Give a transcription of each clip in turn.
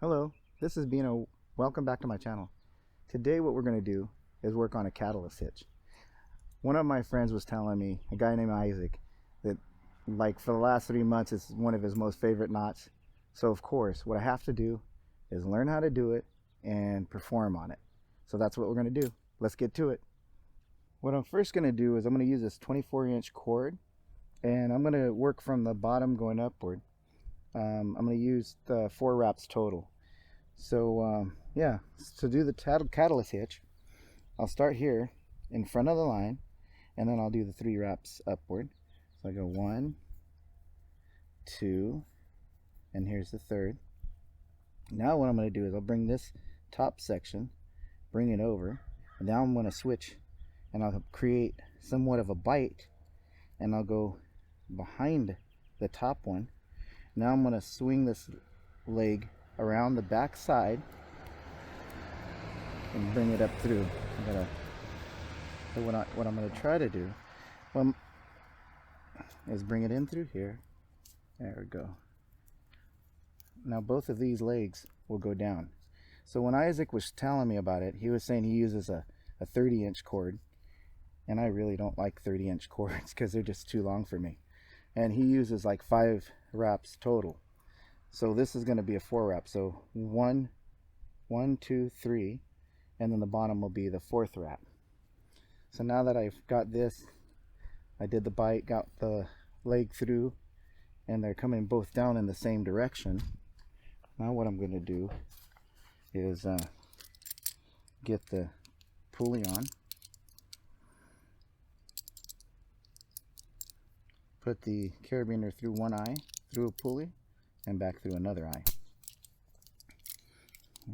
Hello, this is Bino. Welcome back to my channel. Today what we're going to do is work on a catalyst hitch. One of my friends was telling me, a guy named Isaac, that like for the last 3 months it's one of his most favorite knots. So of course what I have to do is learn how to do it and perform on it. So that's what we're going to do. Let's get to it. What I'm first going to do is I'm going to use this 24-inch cord, and I'm going to work from the bottom going upward. I'm going to use the 4 wraps total. So yeah, to do the catalyst hitch, I'll start here in front of the line, and then I'll do the 3 wraps upward. So I go 1, 2, and here's the 3rd. Now what I'm going to do is I'll bring this top section, bring it over, and now I'm going to switch, and I'll create somewhat of a bite, and I'll go behind the top one. Now I'm going to swing this leg around the back side and bring it up through. So what I'm going to try to do is bring it in through here. There we go. Now both of these legs will go down. So when Isaac was telling me about it, he was saying he uses a 30-inch cord, and I really don't like 30-inch cords because they're just too long for me. And he uses like 5 wraps total. So this is going to be a 4 wrap. So 1, 2, 3, and then the bottom will be the 4th wrap. So now that I've got this, I did the bite, got the leg through, and they're coming both down in the same direction. Now what I'm going to do is get the pulley on, put the carabiner through one eye, through a pulley, and back through another eye.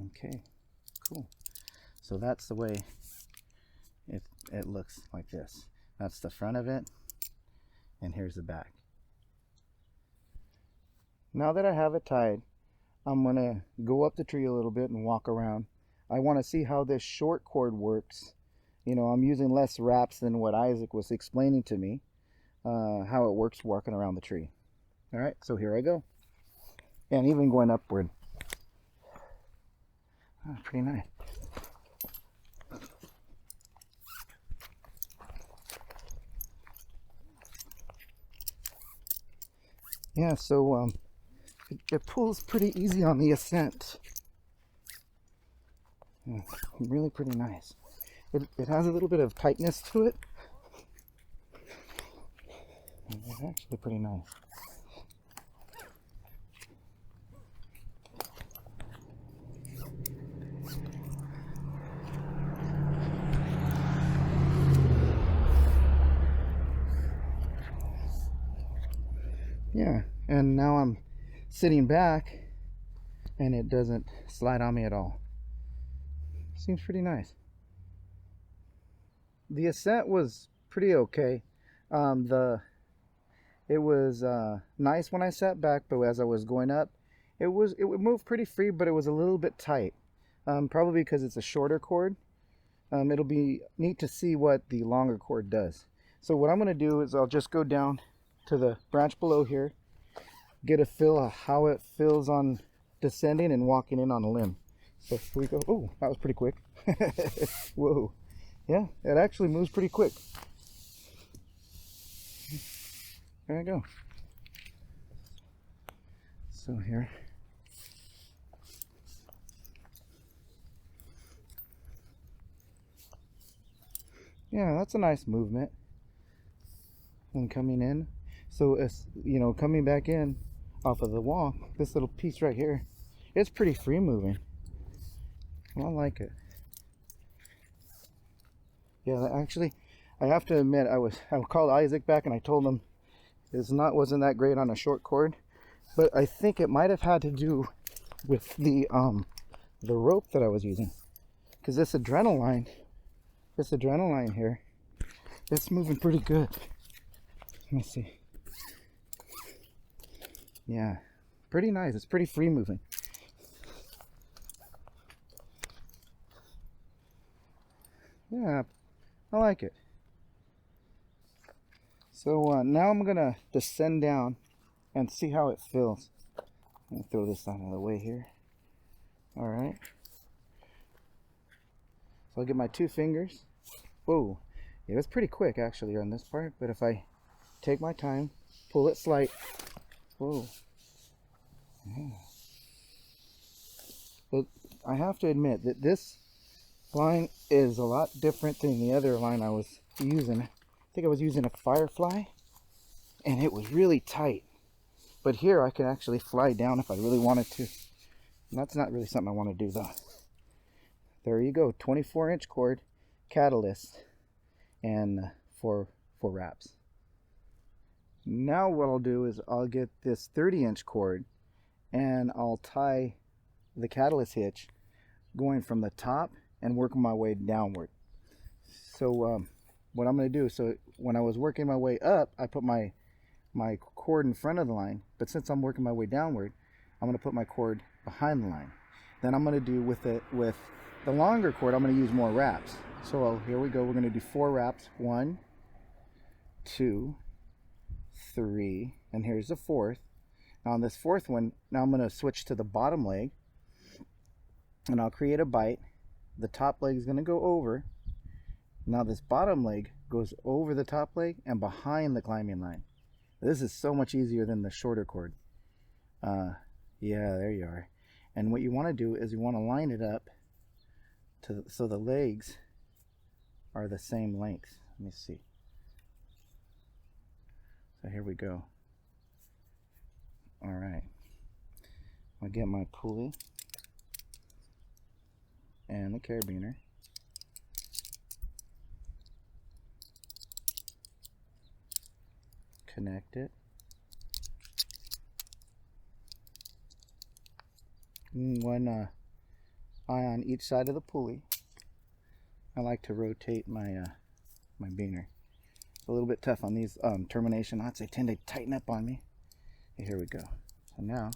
Okay, cool. So that's the way it looks like this. That's the front of it, and here's the back. Now that I have it tied, I'm going to go up the tree a little bit and walk around. I want to see how this short cord works. You know, I'm using less wraps than what Isaac was explaining to me, how it works walking around the tree. All right, so here I go. And even going upward. Oh, pretty nice. Yeah, so it pulls pretty easy on the ascent. Yeah, really pretty nice. It has a little bit of tightness to it. It's actually pretty nice. Yeah, and now I'm sitting back and it doesn't slide on me at all. Seems pretty nice. The ascent was pretty okay. It was nice when I sat back, but as I was going up, it would move pretty free, but it was a little bit tight. Probably because it's a shorter cord. It'll be neat to see what the longer cord does. So what I'm going to do is I'll just go down to the branch below here, get a feel of how it feels on descending and walking in on a limb. So here we go. Oh, that was pretty quick. Whoa. Yeah, it actually moves pretty quick. There I go. So here. Yeah, that's a nice movement when coming in. So it's, you know, coming back in off of the wall, this little piece right here, it's pretty free moving. I like it. Yeah, actually, I have to admit, I called Isaac back and I told him wasn't that great on a short cord, but I think it might have had to do with the rope that I was using, because this adrenaline here, it's moving pretty good. Let me see. Yeah, pretty nice. It's pretty free moving. Yeah, I like it. So now I'm gonna descend down and see how it feels. I'm gonna throw this out of the way here. All right. So I'll get my 2 fingers. Whoa. It was pretty quick actually on this part, but if I take my time, pull it slight. Whoa. Yeah. But I have to admit that this line is a lot different than the other line I was using. I think I was using a Firefly, and it was really tight. But here I can actually fly down if I really wanted to. And that's not really something I want to do though. There you go, 24-inch cord, Catalyst, and 4 wraps. Now what I'll do is I'll get this 30-inch cord, and I'll tie the Catalyst hitch going from the top and working my way downward. So what I'm going to do, so when I was working my way up, I put my cord in front of the line, but since I'm working my way downward, I'm going to put my cord behind the line. Then I'm going to do with the longer cord, I'm going to use more wraps. So here we go, we're going to do 4 wraps. 1, 2, 3, and here's the 4th. Now on this 4th one, now I'm going to switch to the bottom leg, and I'll create a bite. The top leg is going to go over. Now this bottom leg goes over the top leg and behind the climbing line. This is so much easier than the shorter cord. Yeah, there you are. And what you want to do is you want to line it up so the legs are the same length. Let me see. So here we go. All right. I'll get my pulley and the carabiner. Connect it. One eye on each side of the pulley. I like to rotate my my biner. It's a little bit tough on these termination knots. They tend to tighten up on me. Okay, here we go. So now,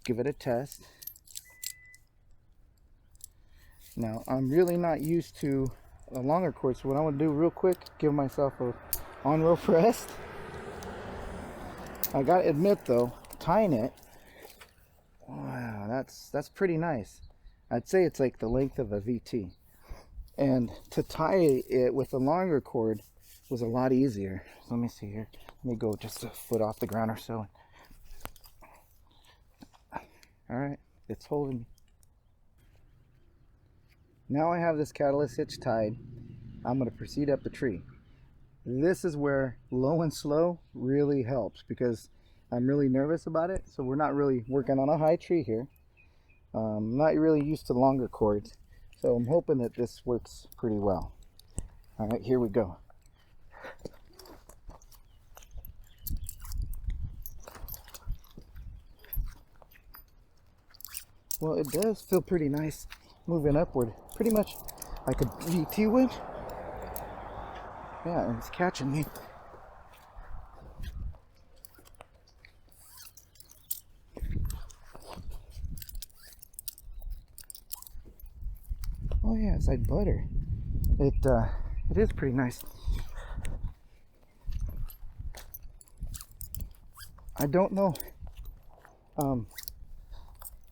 give it a test. Now, I'm really not used to a longer cord, so what I want to do real quick, give myself a on-rope rest. I gotta admit though, tying it, wow, that's pretty nice. I'd say it's like the length of a VT. And to tie it with a longer cord was a lot easier. So let me see here. Let me go just a foot off the ground or so. Alright, it's holding me. Now I have this Catalyst hitch tied. I'm going to proceed up the tree. This is where low and slow really helps because I'm really nervous about it. So we're not really working on a high tree here. I'm not really used to longer cords. So I'm hoping that this works pretty well. All right, here we go. Well, it does feel pretty nice moving upward. Pretty much like a GT would. Yeah, and it's catching me. Oh yeah, it's like butter. It is pretty nice. I don't know.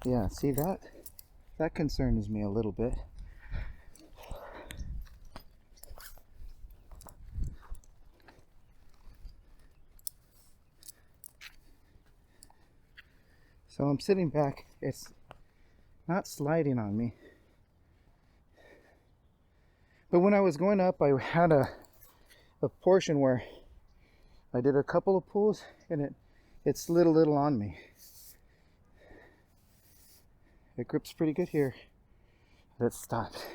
Yeah, see that concerns me a little bit. So I'm sitting back. It's not sliding on me. But when I was going up, I had a portion where I did a couple of pulls and it slid a little on me. It grips pretty good here. It stopped.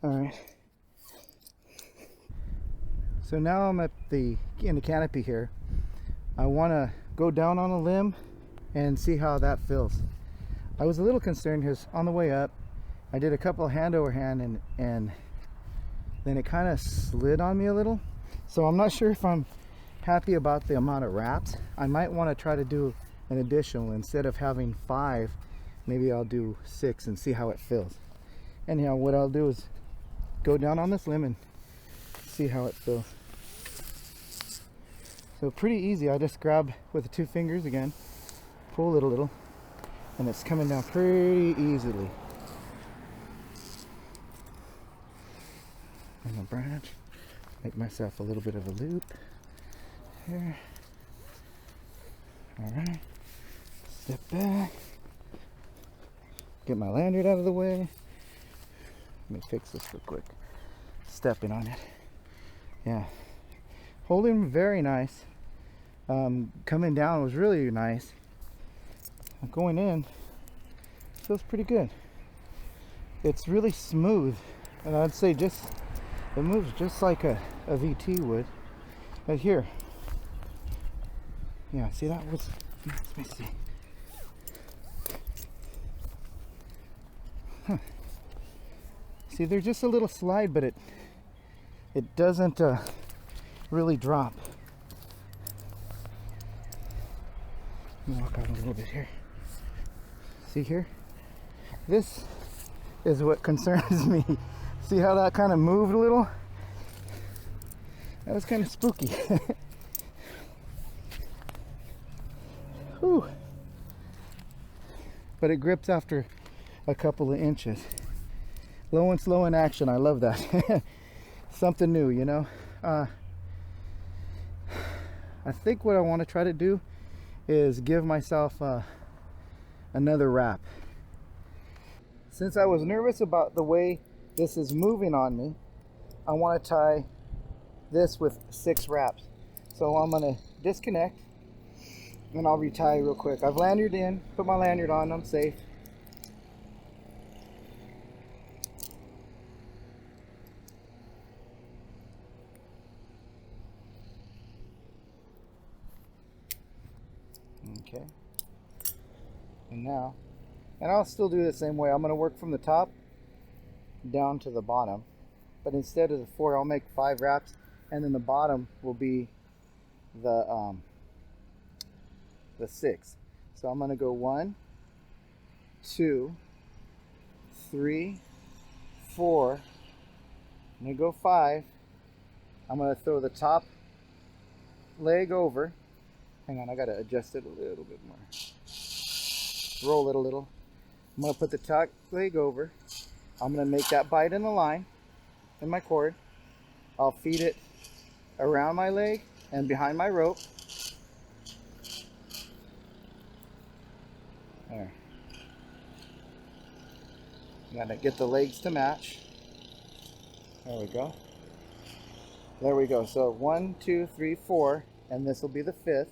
Alright. So now I'm in the canopy here. I want to go down on a limb and see how that feels. I was a little concerned because on the way up, I did a couple of hand over hand and then it kind of slid on me a little. So I'm not sure if I'm happy about the amount of wraps. I might want to try to do an additional. Instead of having 5, maybe I'll do 6 and see how it feels. Anyhow, what I'll do is go down on this limb and see how it feels. So pretty easy. I just grab with the 2 fingers again, pull it a little, and it's coming down pretty easily. And a branch, make myself a little bit of a loop here. All right, step back, get my lanyard out of the way. Let me fix this real quick. Stepping on it. Yeah, holding very nice. Coming down was really nice. Going in feels pretty good. It's really smooth, and I'd say it moves just like a VT would. But here, yeah, see, that was, let me see. Huh. See, there's just a little slide, but it doesn't really drop. Let me walk out a little bit here. See here? This is what concerns me. See how that kind of moved a little? That was kind of spooky. Whew. But it grips after a couple of inches. Low and slow in action. I love that. Something new, you know. I think what I want to try to do is give myself another wrap. Since I was nervous about the way this is moving on me, I want to tie this with 6 wraps. So I'm going to disconnect and I'll retie real quick. I've lanyarded in, put my lanyard on, I'm safe. Okay. And now, and I'll still do it the same way. I'm going to work from the top down to the bottom, but instead of the 4, I'll make 5 wraps, and then the bottom will be the 6. So I'm going to go 1, 2, 3, 4. I'm going to go 5. I'm going to throw the top leg over. Hang on, I got to adjust it a little bit more. Roll it a little. I'm going to put the top leg over. I'm going to make that bite in the line in my cord. I'll feed it around my leg and behind my rope. There. I'm going to get the legs to match. There we go. There we go. So 1, 2, 3, 4, and this will be the 5th.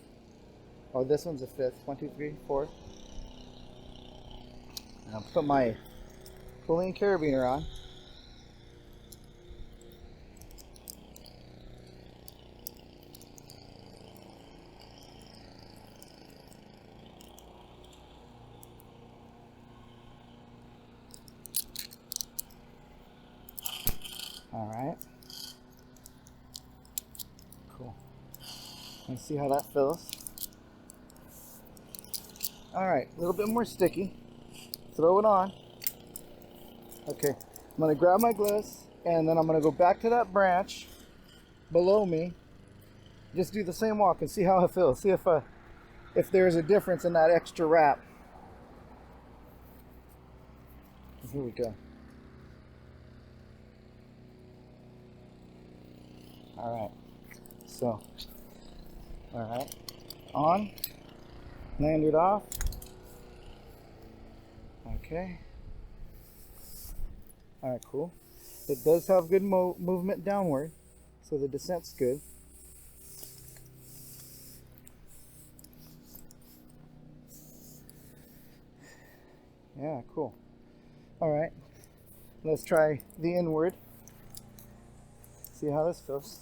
Oh, this one's the 5th. 1, 2, 3, 4. And I'll put my pulley and carabiner on. All right. Cool. Let's see how that feels. All right, a little bit more sticky. Throw it on. Okay, I'm gonna grab my gloves and then I'm gonna go back to that branch below me. Just do the same walk and see how it feels. See if there's a difference in that extra wrap. Here we go. All right, so, all right, on, lanyard off. Okay. All right, cool. It does have good movement downward, so the descent's good. Yeah, cool. All right, let's try the inward. See how this feels.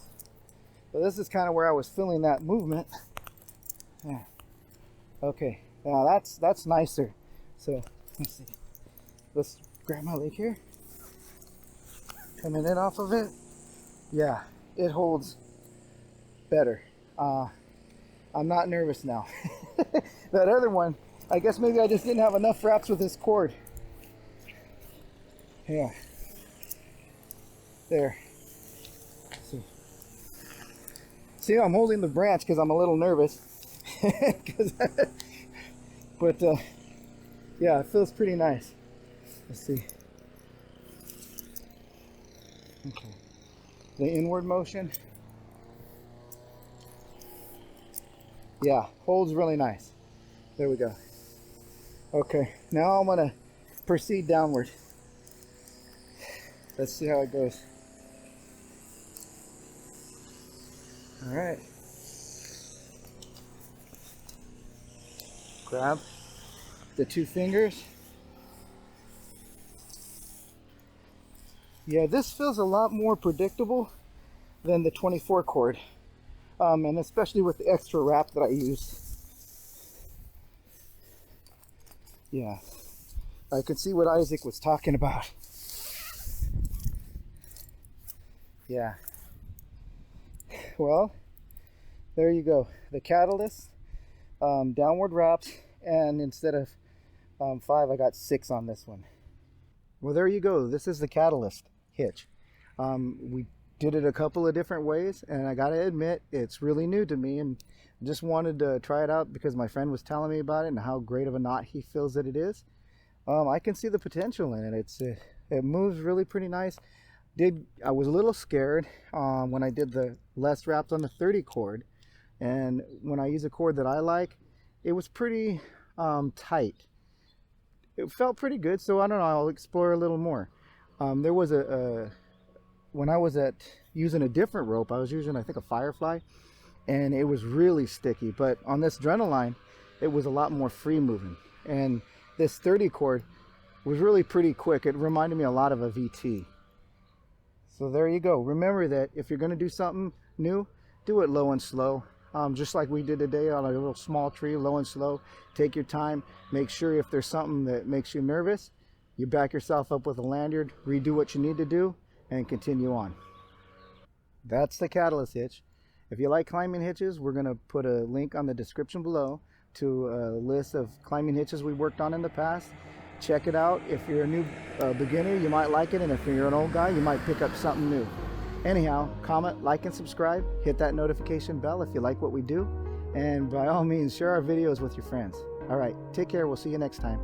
So this is kind of where I was feeling that movement. Yeah. Okay, now that's nicer. So let's see. Let's grab my leg here. Coming in off of it. Yeah, it holds better. I'm not nervous now. That other one, I guess maybe I just didn't have enough wraps with this cord. Yeah. There. See, I'm holding the branch because I'm a little nervous. But Yeah, it feels pretty nice. Let's see. Okay. The inward motion. Yeah, holds really nice. There we go. Okay, now I'm gonna proceed downward. Let's see how it goes. All right. Grab the 2 fingers. Yeah, this feels a lot more predictable than the 24 chord, and especially with the extra wrap that I use. Yeah, I could see what Isaac was talking about. Yeah. Well, there you go. The Catalyst downward wraps, and instead of 5, I got 6 on this one. Well, there you go. This is the Catalyst Hitch. We did it a couple of different ways, and I gotta admit, it's really new to me, and just wanted to try it out because my friend was telling me about it and how great of a knot he feels that it is. I can see the potential in it. It moves really pretty nice. I was a little scared when I did the less wraps on the 30 chord, and when I use a chord that I like, it was pretty tight. It felt pretty good, so I don't know, I'll explore a little more. There was when I was using a different rope, I was using, I think, a Firefly, and it was really sticky, but on this Adrenaline, it was a lot more free moving, and this 30 chord was really pretty quick. It reminded me a lot of a VT. So there you go. Remember that if you're going to do something new, do it low and slow. Just like we did today on a little small tree, low and slow. Take your time. Make sure if there's something that makes you nervous, you back yourself up with a lanyard, redo what you need to do, and continue on. That's the Catalyst Hitch. If you like climbing hitches, we're going to put a link on the description below to a list of climbing hitches we worked on in the past. Check it out. If you're a new beginner, you might like it, and if you're an old guy, you might pick up something new. Anyhow, comment, like, and subscribe. Hit that notification bell if you like what we do, and by all means, share our videos with your friends. All right, take care. We'll see you next time.